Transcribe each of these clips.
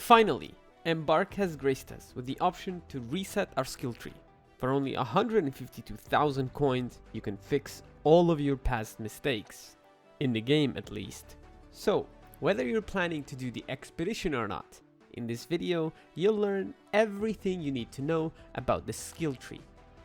Finally, Embark has graced us with the option to reset our skill tree. For only 152,000 coins, you can fix all of your past mistakes. In the game at least. So, whether you're planning to do the expedition or not, in this video, you'll learn everything you need to know about the skill tree.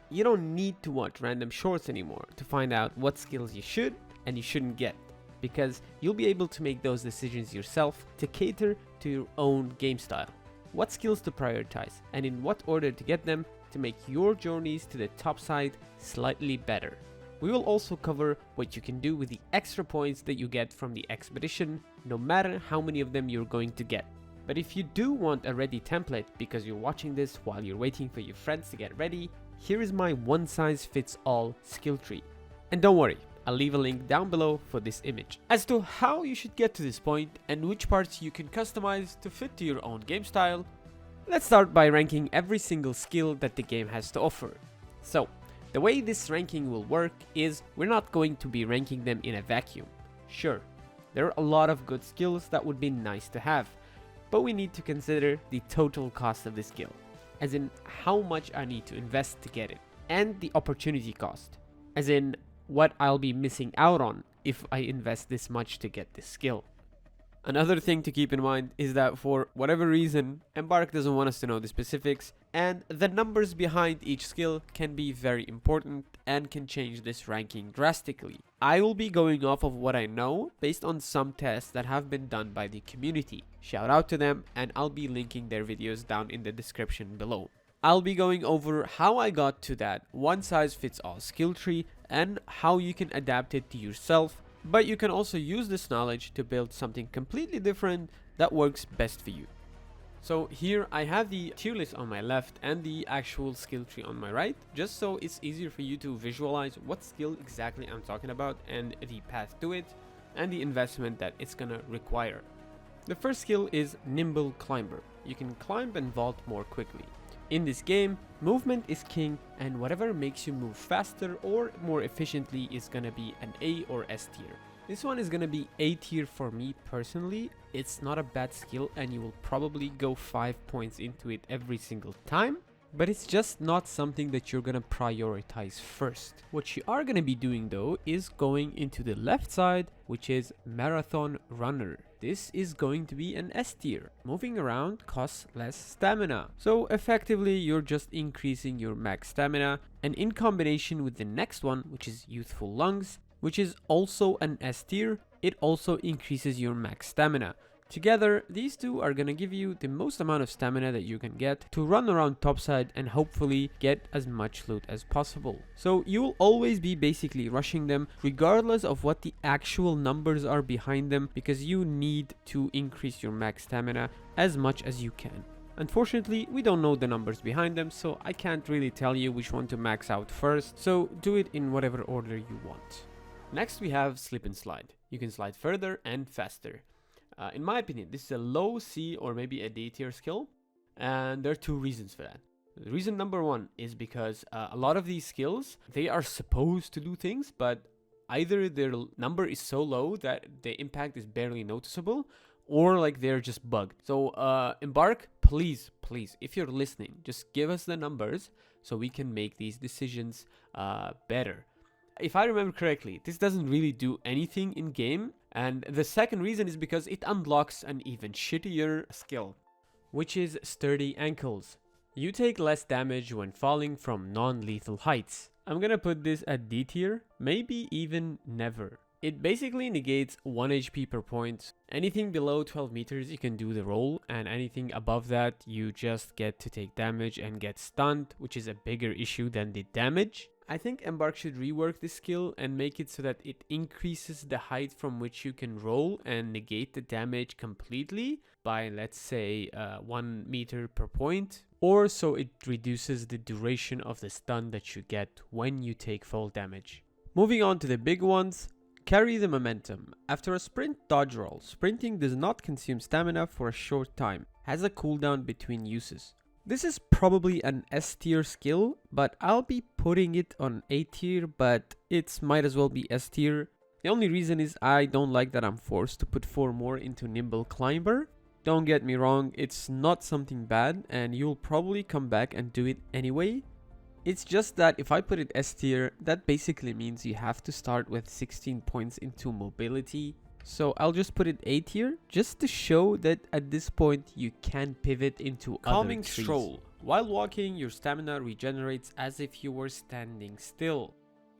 You don't need to watch random shorts anymore to find out what skills you should and you shouldn't get, because you'll be able to make those decisions yourself to cater to your own game style. What skills to prioritize and in what order to get them to make your journeys to the top side slightly better. We will also cover what you can do with the extra points that you get from the expedition, no matter how many of them you're going to get. But if you do want a ready template because you're watching this while you're waiting for your friends to get ready, here is my one-size-fits-all skill tree. And don't worry, I'll leave a link down below for this image. As to how you should get to this point and which parts you can customize to fit to your own game style, let's start by ranking every single skill that the game has to offer. So, the way this ranking will work is we're not going to be ranking them in a vacuum. Sure, there are a lot of good skills that would be nice to have, but we need to consider the total cost of the skill, as in how much I need to invest to get it, and the opportunity cost, as in what I'll be missing out on if I invest this much to get this skill. Another thing to keep in mind is that for whatever reason, Embark doesn't want us to know the specifics, and the numbers behind each skill can be very important and can change this ranking drastically. I will be going off of what I know based on some tests that have been done by the community. Shout out to them, and I'll be linking their videos down in the description below. I'll be going over how I got to that one-size-fits-all skill tree and how you can adapt it to yourself, but you can also use this knowledge to build something completely different that works best for you. So here I have the tier list on my left and the actual skill tree on my right, just so it's easier for you to visualize what skill exactly I'm talking about and the path to it and the investment that it's gonna require. The first skill is Nimble Climber. You can climb and vault more quickly. In this game, movement is king, and whatever makes you move faster or more efficiently is gonna be an A or S tier. This one is gonna be A tier for me personally. It's not a bad skill and you will probably go 5 points into it every single time, but it's just not something that you're gonna prioritize first. What you are gonna be doing though is going into the left side, which is Marathon Runner. This is going to be an S tier. Moving around costs less stamina. So effectively you're just increasing your max stamina, and in combination with the next one, which is Youthful Lungs, which is also an S tier, it also increases your max stamina. Together, these two are gonna give you the most amount of stamina that you can get to run around topside and hopefully get as much loot as possible. So you will always be basically rushing them regardless of what the actual numbers are behind them, because you need to increase your max stamina as much as you can. Unfortunately, we don't know the numbers behind them, so I can't really tell you which one to max out first, so do it in whatever order you want. Next we have Slip and Slide. You can slide further and faster. In my opinion, this is a low C or maybe a D tier skill, and there are two reasons for that. Reason number one is because a lot of these skills, they are supposed to do things, but either their number is so low that the impact is barely noticeable, or like they're just bugged. So Embark, please, if you're listening, just give us the numbers so we can make these decisions better. If I remember correctly, this doesn't really do anything in game, and the second reason is because it unlocks an even shittier skill, which is Sturdy Ankles. You take less damage when falling from non-lethal heights. I'm gonna put this at D tier, maybe even never. It basically negates 1 HP per point. Anything below 12 meters you can do the roll, and anything above that you just get to take damage and get stunned, which is a bigger issue than the damage. I think Embark should rework this skill and make it so that it increases the height from which you can roll and negate the damage completely by, let's say, 1 meter per point, or so it reduces the duration of the stun that you get when you take fall damage. Moving on to the big ones, Carry the Momentum. After a sprint dodge roll, sprinting does not consume stamina for a short time, has a cooldown between uses. This is probably an S tier skill, but I'll be putting it on A tier, but it might as well be S tier. The only reason is I don't like that I'm forced to put 4 more into Nimble Climber. Don't get me wrong, it's not something bad and you'll probably come back and do it anyway. It's just that if I put it S tier, that basically means you have to start with 16 points into mobility. So I'll just put it A tier, just to show that at this point you can pivot into calming trees. Stroll. While walking, your stamina regenerates as if you were standing still.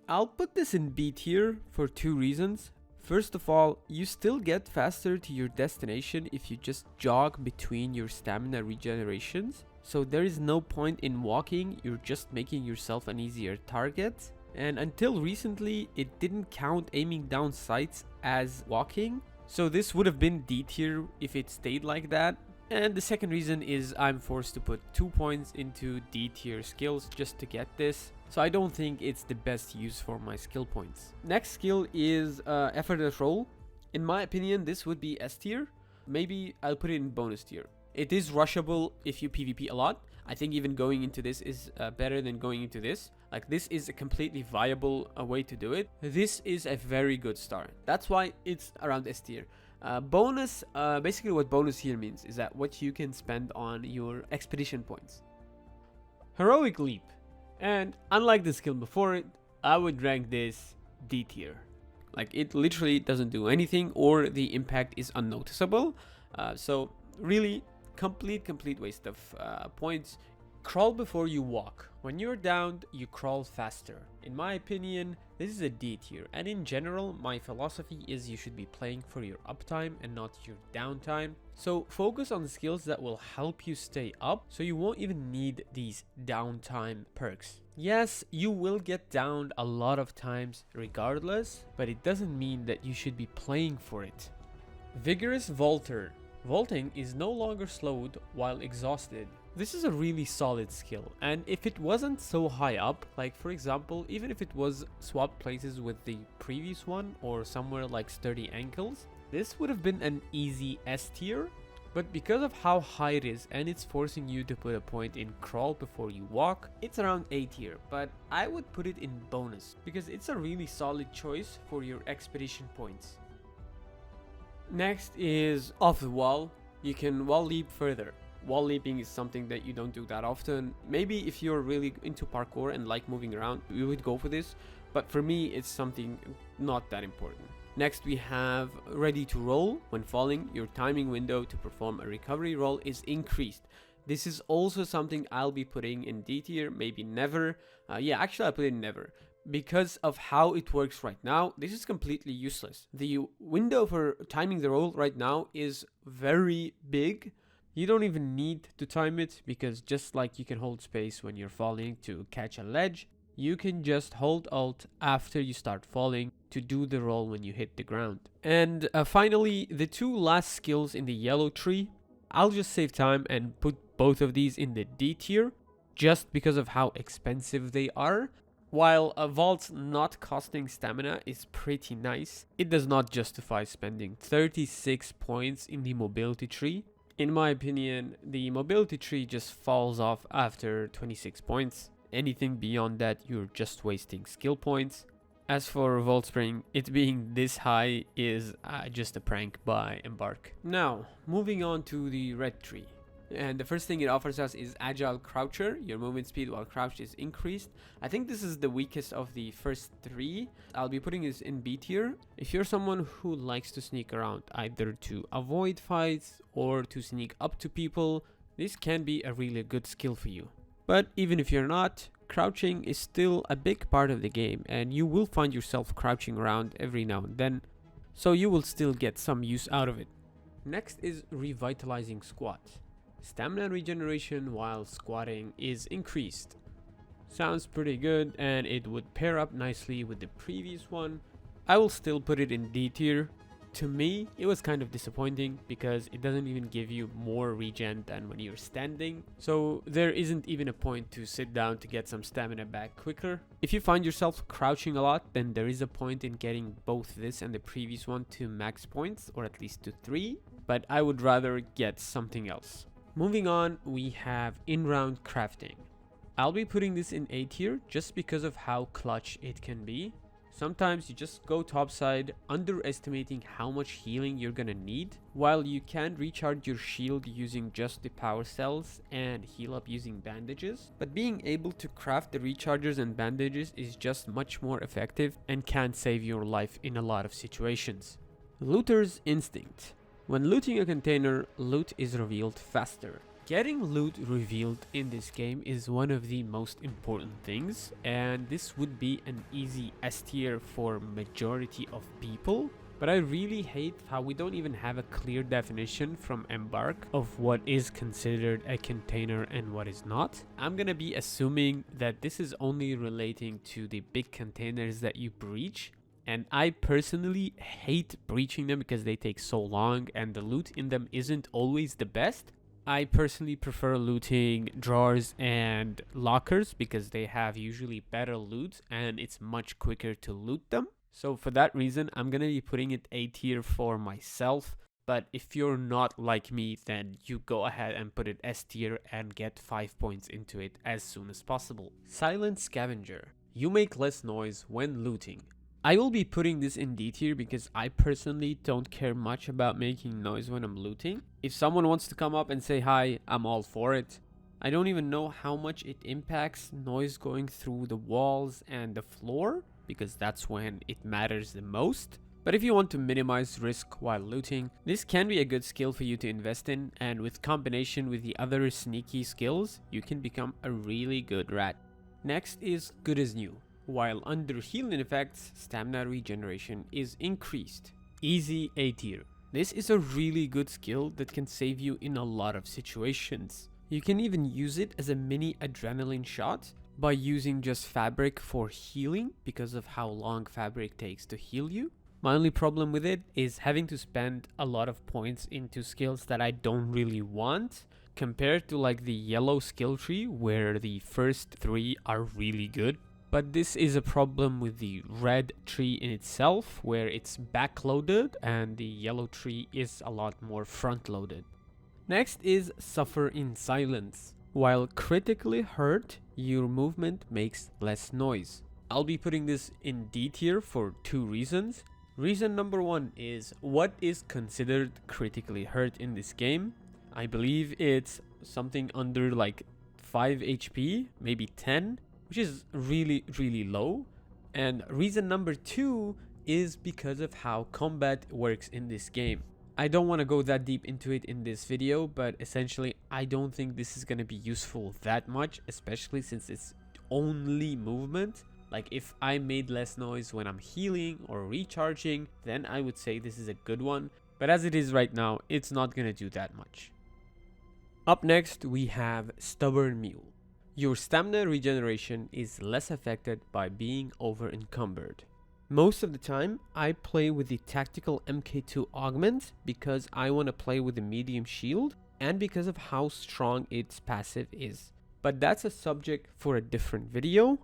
I'll put this in B tier for two reasons. First of all, you still get faster to your destination if you just jog between your stamina regenerations. So there is no point in walking, you're just making yourself an easier target. And until recently, it didn't count aiming down sights as walking. So this would have been D tier if it stayed like that. And the second reason is I'm forced to put 2 points into D tier skills just to get this. So I don't think it's the best use for my skill points. Next skill is effortless roll. In my opinion, this would be S tier. Maybe I'll put it in bonus tier. It is rushable if you PvP a lot. I think even going into this is better than going into this. Like, this is a completely viable way to do it. This is a very good start. That's why it's around S tier. Bonus, basically what bonus here means is that what you can spend on your expedition points. Heroic Leap. And unlike the skill before it, I would rank this D tier. Like, it literally doesn't do anything or the impact is unnoticeable. So really complete waste of points. Crawl before you walk. When you're downed, you crawl faster. In my opinion, this is a D tier, and in general, my philosophy is you should be playing for your uptime and not your downtime. So focus on the skills that will help you stay up, so you won't even need these downtime perks. Yes, you will get downed a lot of times regardless, but it doesn't mean that you should be playing for it. Vigorous Vaulter. Vaulting is no longer slowed while exhausted. This is a really solid skill, and if it wasn't so high up, like for example, even if it was swapped places with the previous one or somewhere like Sturdy Ankles, this would have been an easy S tier. But because of how high it is and it's forcing you to put a point in crawl before you walk, it's around A tier, but I would put it in bonus because it's a really solid choice for your expedition points. Next is Off the Wall. You can wall leap further. Wall leaping is something that you don't do that often. Maybe if you're really into parkour and like moving around, you would go for this, but for me it's something not that important. Next we have Ready to Roll. When falling, your timing window to perform a recovery roll is increased. This is also something I'll be putting in D tier, maybe never. Actually I'll put it in never. Because of how it works right now, this is completely useless. The window for timing the roll right now is very big. You don't even need to time it, because just like you can hold space when you're falling to catch a ledge, you can just hold Alt after you start falling to do the roll when you hit the ground. And finally, the two last skills in the yellow tree, I'll just save time and put both of these in the D tier, just because of how expensive they are. While a vault not costing stamina is pretty nice, it does not justify spending 36 points in the mobility tree. In my opinion, the mobility tree just falls off after 26 points. Anything beyond that, you're just wasting skill points. As for Vault Spring, it being this high is just a prank by Embark. Now, moving on to the red tree. And the first thing it offers us is Agile Croucher. Your movement speed while crouched is increased. I think this is the weakest of the first three. I'll be putting this in B tier. If you're someone who likes to sneak around, either to avoid fights or to sneak up to people, this can be a really good skill for you. But even if you're not, crouching is still a big part of the game, and you will find yourself crouching around every now and then, so you will still get some use out of it. Next is Revitalizing Squat. Stamina regeneration while squatting is increased. Sounds pretty good, and it would pair up nicely with the previous one. I will still put it in D tier. To me, it was kind of disappointing because it doesn't even give you more regen than when you're standing. So there isn't even a point to sit down to get some stamina back quicker. If you find yourself crouching a lot, then there is a point in getting both this and the previous one to max points, or at least to 3. But I would rather get something else. Moving on, we have in-round crafting. I'll be putting this in A tier just because of how clutch it can be. Sometimes you just go topside, underestimating how much healing you're gonna need, while you can recharge your shield using just the power cells and heal up using bandages. But being able to craft the rechargers and bandages is just much more effective and can save your life in a lot of situations. Looter's Instinct. When looting a container, loot is revealed faster. Getting loot revealed in this game is one of the most important things, and this would be an easy S tier for majority of people. But I really hate how we don't even have a clear definition from Embark of what is considered a container and what is not. I'm gonna be assuming that this is only relating to the big containers that you breach. And I personally hate breaching them because they take so long and the loot in them isn't always the best. I personally prefer looting drawers and lockers because they have usually better loot and it's much quicker to loot them. So for that reason, I'm going to be putting it A tier for myself. But if you're not like me, then you go ahead and put it S tier and get 5 points into it as soon as possible. Silent Scavenger. You make less noise when looting. I will be putting this in D tier because I personally don't care much about making noise when I'm looting. If someone wants to come up and say hi, I'm all for it. I don't even know how much it impacts noise going through the walls and the floor, because that's when it matters the most. But if you want to minimize risk while looting, this can be a good skill for you to invest in, and with combination with the other sneaky skills, you can become a really good rat. Next is Good as New. While under healing effects, stamina regeneration is increased. Easy A tier. This is a really good skill that can save you in a lot of situations. You can even use it as a mini adrenaline shot by using just fabric for healing because of how long fabric takes to heal you. My only problem with it is having to spend a lot of points into skills that I don't really want, compared to like the yellow skill tree where the first 3 are really good. But this is a problem with the red tree in itself, where it's backloaded and the yellow tree is a lot more front-loaded. Next is Suffer in Silence. While critically hurt, your movement makes less noise. I'll be putting this in D tier for 2 reasons. Reason number 1 is what is considered critically hurt in this game. I believe it's something under like 5 HP, maybe 10. Which is really, really low. And reason number 2 is because of how combat works in this game. I don't want to go that deep into it in this video, but essentially I don't think this is going to be useful that much, especially since it's only movement. Like if I made less noise when I'm healing or recharging, then I would say this is a good one. But as it is right now, it's not going to do that much. Up next, we have Stubborn Mule. Your stamina regeneration is less affected by being over encumbered. Most of the time, I play with the tactical MK2 augment because I want to play with the medium shield and because of how strong its passive is. But that's a subject for a different video,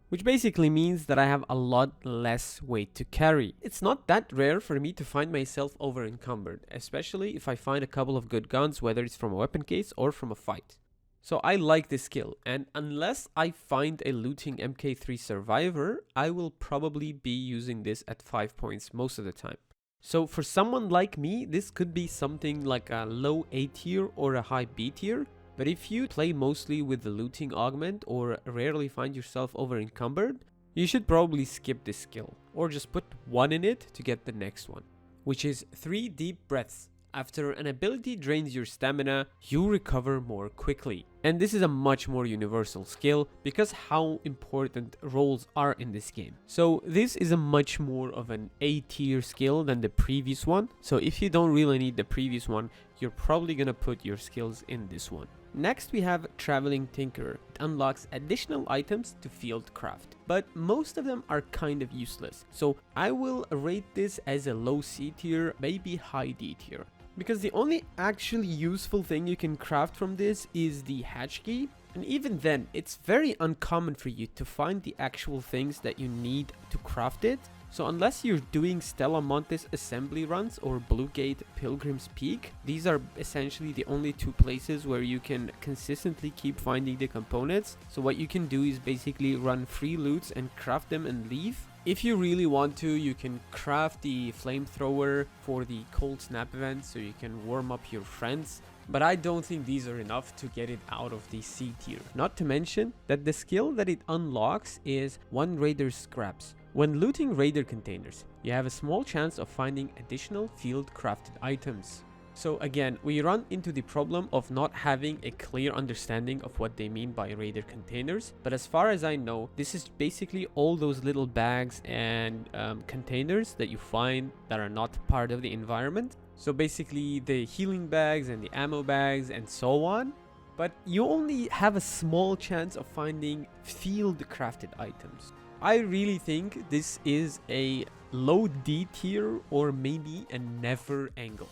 which basically means that I have a lot less weight to carry. It's not that rare for me to find myself over encumbered, especially if I find a couple of good guns, whether it's from a weapon case or from a fight. So I like this skill, and unless I find a looting MK3 survivor, I will probably be using this at 5 points most of the time. So for someone like me, this could be something like a low A tier or a high B tier. But if you play mostly with the looting augment or rarely find yourself over encumbered, you should probably skip this skill or just put 1 in it to get the next one, which is 3 deep breaths. After an ability drains your stamina, you recover more quickly. And this is a much more universal skill because how important rolls are in this game. So this is a much more of an A tier skill than the previous one. So if you don't really need the previous one, you're probably gonna put your skills in this one. Next we have Traveling Tinkerer. It unlocks additional items to field craft, but most of them are kind of useless. So I will rate this as a low C tier, maybe high D tier. Because the only actually useful thing you can craft from this is the hatch key. And even then, it's very uncommon for you to find the actual things that you need to craft it. So unless you're doing Stella Montes assembly runs or Blue Gate Pilgrim's Peak, these are essentially the only two places where you can consistently keep finding the components. So what you can do is basically run free loots and craft them and leave. If you really want to, you can craft the flamethrower for the Cold Snap event so you can warm up your friends. But I don't think these are enough to get it out of the C tier. Not to mention that the skill that it unlocks is 1 Raider Scraps. When looting Raider containers, you have a small chance of finding additional field crafted items. So again, we run into the problem of not having a clear understanding of what they mean by Raider containers. But as far as I know, this is basically all those little bags and containers that you find that are not part of the environment. So basically the healing bags and the ammo bags and so on. But you only have a small chance of finding field crafted items. I really think this is a low D tier or maybe a never angle.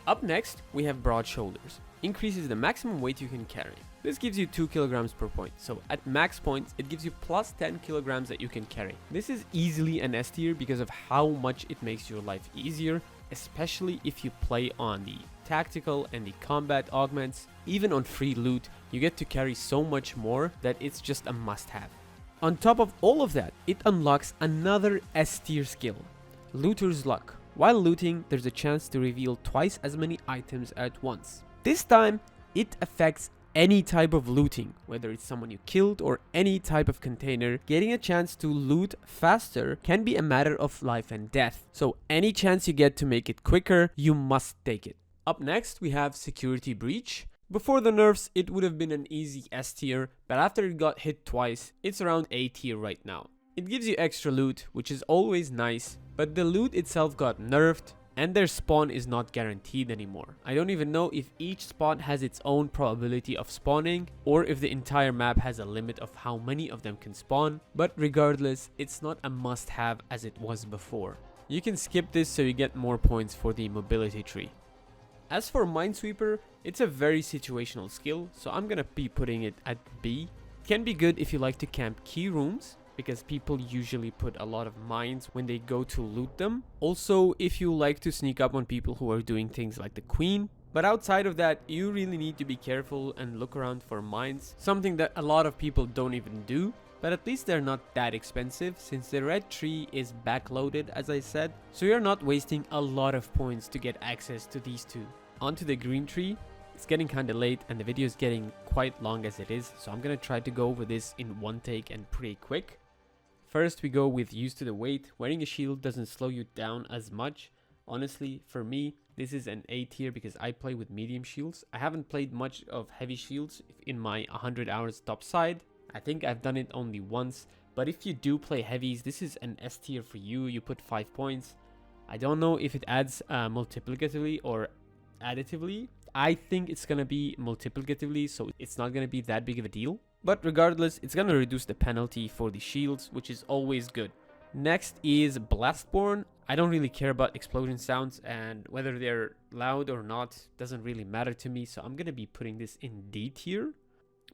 Up next, we have Broad Shoulders. Increases the maximum weight you can carry. This gives you 2 kilograms per point, so at max points, it gives you plus 10 kilograms that you can carry. This is easily an S tier because of how much it makes your life easier, especially if you play on the tactical and the combat augments. Even on free loot, you get to carry so much more that it's just a must-have. On top of all of that, it unlocks another S tier skill, Looter's Luck. While looting, there's a chance to reveal twice as many items at once. This time, it affects any type of looting, whether it's someone you killed or any type of container. Getting a chance to loot faster can be a matter of life and death. So any chance you get to make it quicker, you must take it. Up next, we have Security Breach. Before the nerfs, it would have been an easy S tier, but after it got hit twice, it's around A tier right now. It gives you extra loot, which is always nice, but the loot itself got nerfed and their spawn is not guaranteed anymore. I don't even know if each spot has its own probability of spawning or if the entire map has a limit of how many of them can spawn, but regardless, it's not a must-have as it was before. You can skip this so you get more points for the mobility tree. As for Minesweeper, it's a very situational skill, so I'm gonna be putting it at B. It can be good if you like to camp key rooms, because people usually put a lot of mines when they go to loot them. Also, if you like to sneak up on people who are doing things like the Queen. But outside of that, you really need to be careful and look around for mines, something that a lot of people don't even do. But at least they're not that expensive since the red tree is backloaded, as I said, so you're not wasting a lot of points to get access to these two. Onto the green tree. It's getting kinda late and the video is getting quite long as it is, so I'm gonna try to go over this in one take and pretty quick. First, we go with Used to the Weight. Wearing a shield doesn't slow you down as much. Honestly, for me, this is an A tier because I play with medium shields. I haven't played much of heavy shields in my 100 hours top side. I think I've done it only once, but if you do play heavies, this is an S tier for you. You put 5 points. I don't know if it adds multiplicatively or additively. I think it's gonna be multiplicatively, so it's not gonna be that big of a deal. But regardless, it's gonna reduce the penalty for the shields, which is always good. Next is Blastborn. I don't really care about explosion sounds, and whether they're loud or not doesn't really matter to me, so I'm gonna be putting this in D tier.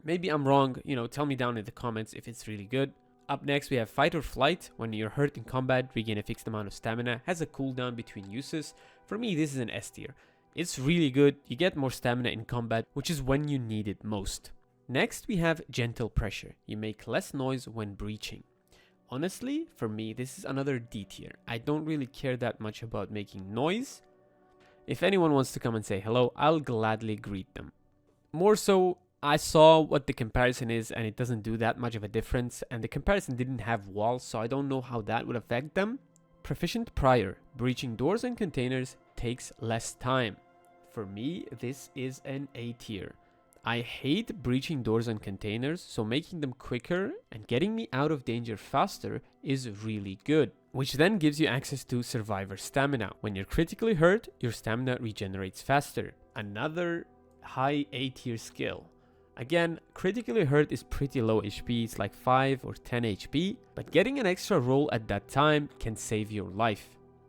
Maybe I'm wrong, tell me down in the comments if it's really good. Up next, we have Fight or Flight. When you're hurt in combat, regain a fixed amount of stamina. Has a cooldown between uses. For me, this is an S tier. It's really good. You get more stamina in combat, which is when you need it most. Next, we have Gentle Pressure. You make less noise when breaching. Honestly, for me, this is another D tier. I don't really care that much about making noise. If anyone wants to come and say hello, I'll gladly greet them. More so, I saw what the comparison is and it doesn't do that much of a difference, and the comparison didn't have walls, so I don't know how that would affect them. Proficient Prior. Breaching doors and containers takes less time. For me, this is an A tier. I hate breaching doors and containers, so making them quicker and getting me out of danger faster is really good. Which then gives you access to Survivor Stamina. When you're critically hurt, your stamina regenerates faster. Another high A tier skill. Again, critically hurt is pretty low HP, it's like 5 or 10 HP, but getting an extra roll at that time can save your life.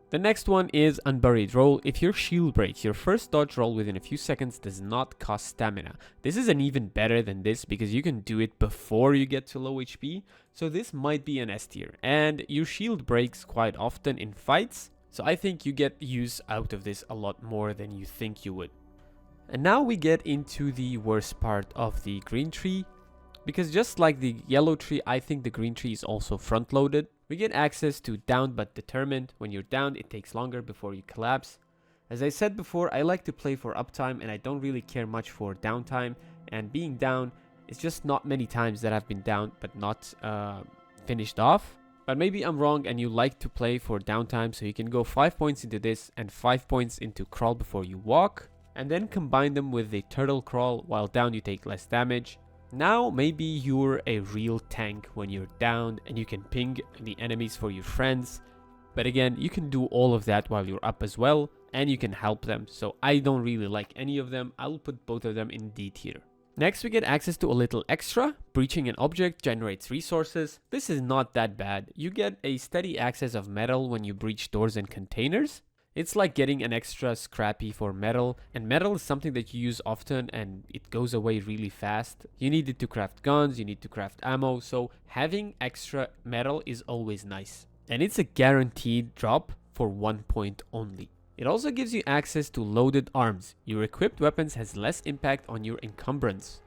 The next one is Unburied Roll. If your shield breaks, your first dodge roll within a few seconds does not cost stamina. This is an even better than this because you can do it before you get to low HP, so this might be an S tier. And your shield breaks quite often in fights, so I think you get use out of this a lot more than you think you would. And now we get into the worst part of the green tree, because just like the yellow tree, I think the green tree is also front loaded. We get access to Downed but Determined. When you're downed, it takes longer before you collapse. As I said before, I like to play for uptime and I don't really care much for downtime. And being down, it's just not many times that I've been down but not finished off. But maybe I'm wrong and you like to play for downtime, so you can go 5 points into this and 5 points into Crawl Before You Walk. And then combine them with the Turtle Crawl. While down, you take less damage. Now maybe you're a real tank when you're down and you can ping the enemies for your friends. But again, you can do all of that while you're up as well, and you can help them. So I don't really like any of them. I'll put both of them in D tier. Next, we get access to a little extra. Breaching an object generates resources. This is not that bad. You get a steady access of metal when you breach doors and containers. It's like getting an extra scrappy for metal, and metal is something that you use often and it goes away really fast. You need it to craft guns, you need to craft ammo, so having extra metal is always nice. And it's a guaranteed drop for 1 point only. It also gives you access to loaded arms. Your equipped weapons has less impact on your encumbrance.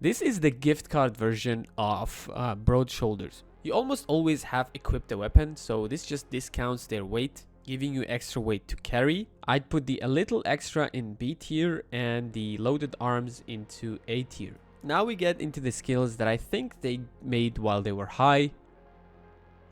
This is the gift card version of Broad Shoulders. You almost always have equipped a weapon, so this just discounts their weight, giving you extra weight to carry. I'd put the a little extra in B tier and the loaded arms into A tier. Now we get into the skills that I think they made while they were high.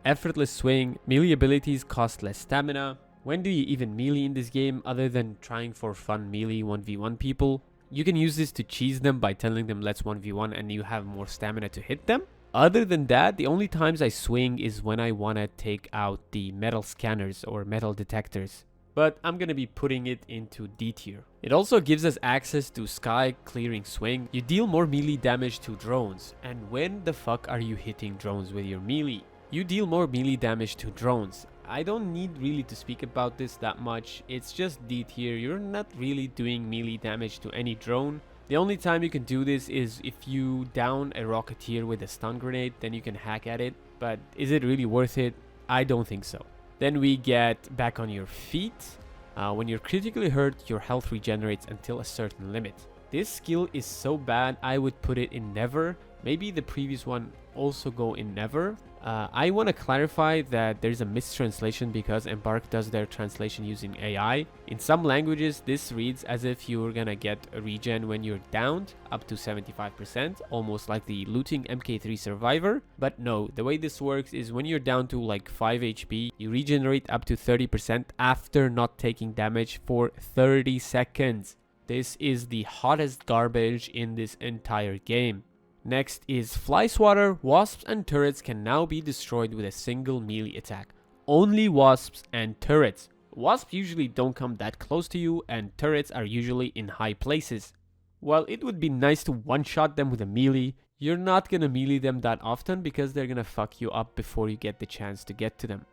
Effortless Swing. Melee abilities cost less stamina. When do you even melee in this game other than trying for fun melee 1v1 people? You can use this to cheese them by telling them let's 1v1 and you have more stamina to hit them. Other than that, the only times I swing is when I want to take out the metal scanners or metal detectors. But I'm going to be putting it into D tier. It also gives us access to Sky Clearing Swing. You deal more melee damage to drones. And when the fuck are you hitting drones with your melee? You deal more melee damage to drones. I don't need really to speak about this that much. It's just D tier. You're not really doing melee damage to any drone. The only time you can do this is if you down a Rocketeer with a stun grenade, then you can hack at it. But is it really worth it? I don't think so. Then we get Back on Your Feet. When you're critically hurt, your health regenerates until a certain limit. This skill is so bad, I would put it in Never. Maybe the previous one also go in Never. I want to clarify that there's a mistranslation because Embark does their translation using AI. In some languages, this reads as if you're gonna get a regen when you're downed up to 75%, almost like the looting MK3 Survivor. But no, the way this works is when you're down to like 5 HP, you regenerate up to 30% after not taking damage for 30 seconds. This is the hottest garbage in this entire game. Next is Fly Swatter. Wasps and turrets can now be destroyed with a single melee attack. Only wasps and turrets. Wasps usually don't come that close to you and turrets are usually in high places. While it would be nice to one-shot them with a melee, you're not gonna melee them that often because they're gonna fuck you up before you get the chance to get to them.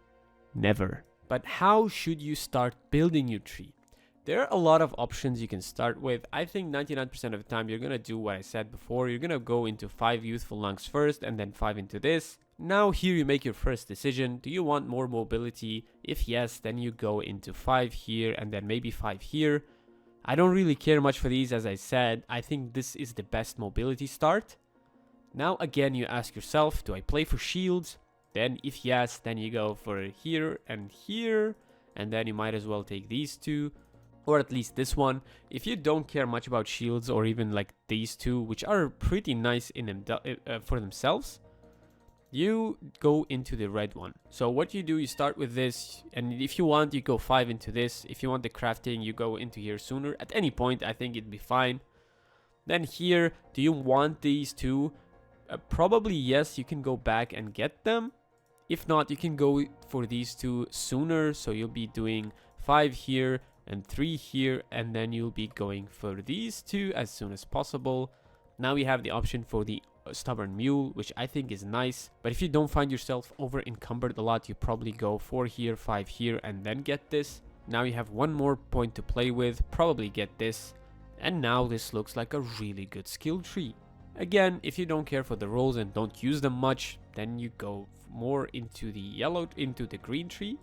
Never. But how should you start building your tree? There are a lot of options you can start with. I think 99% of the time you're going to do what I said before. You're going to go into 5 Youthful Lungs first and then 5 into this. Now here you make your first decision. Do you want more mobility? If yes, then you go into 5 here and then maybe 5 here. I don't really care much for these, as I said. I think this is the best mobility start. Now again you ask yourself, do I play for shields? Then if yes, then you go for here. And then you might as well take these two. Or at least this one. If you don't care much about shields or even like these two, which are pretty nice in them for themselves, you go into the red one. So what you do, you start with this, and if you want, you go 5 into this. If you want the crafting, you go into here sooner. At any point, I think it'd be fine. Then here, do you want these two? Probably yes, you can go back and get them. If not, you can go for these two sooner. So you'll be doing 5 here and 3 here, and then you'll be going for these two as soon as possible. Now we have the option for the stubborn mule, which I think is nice, but if you don't find yourself over encumbered a lot, you probably go 4 here, 5 here, and then get this. Now you have one more point to play with, probably get this, and now this looks like a really good skill tree. Again, if you don't care for the rolls and don't use them much, then you go more into the green tree.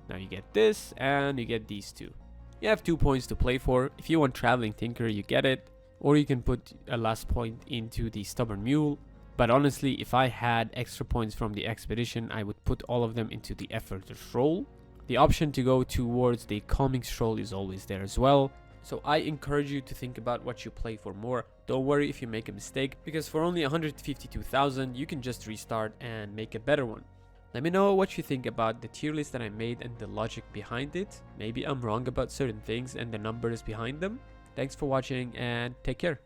Now you get this, and you get these two. You have 2 points to play for. If you want Traveling Tinker, you get it, or you can put a last point into the Stubborn Mule. But honestly, if I had extra points from the expedition, I would put all of them into the Effortless Roll. The option to go towards the Calming Stroll is always there as well. So I encourage you to think about what you play for more. Don't worry if you make a mistake, because for only 152,000 you can just restart and make a better one. Let me know what you think about the tier list that I made and the logic behind it. Maybe I'm wrong about certain things and the numbers behind them. Thanks for watching and take care.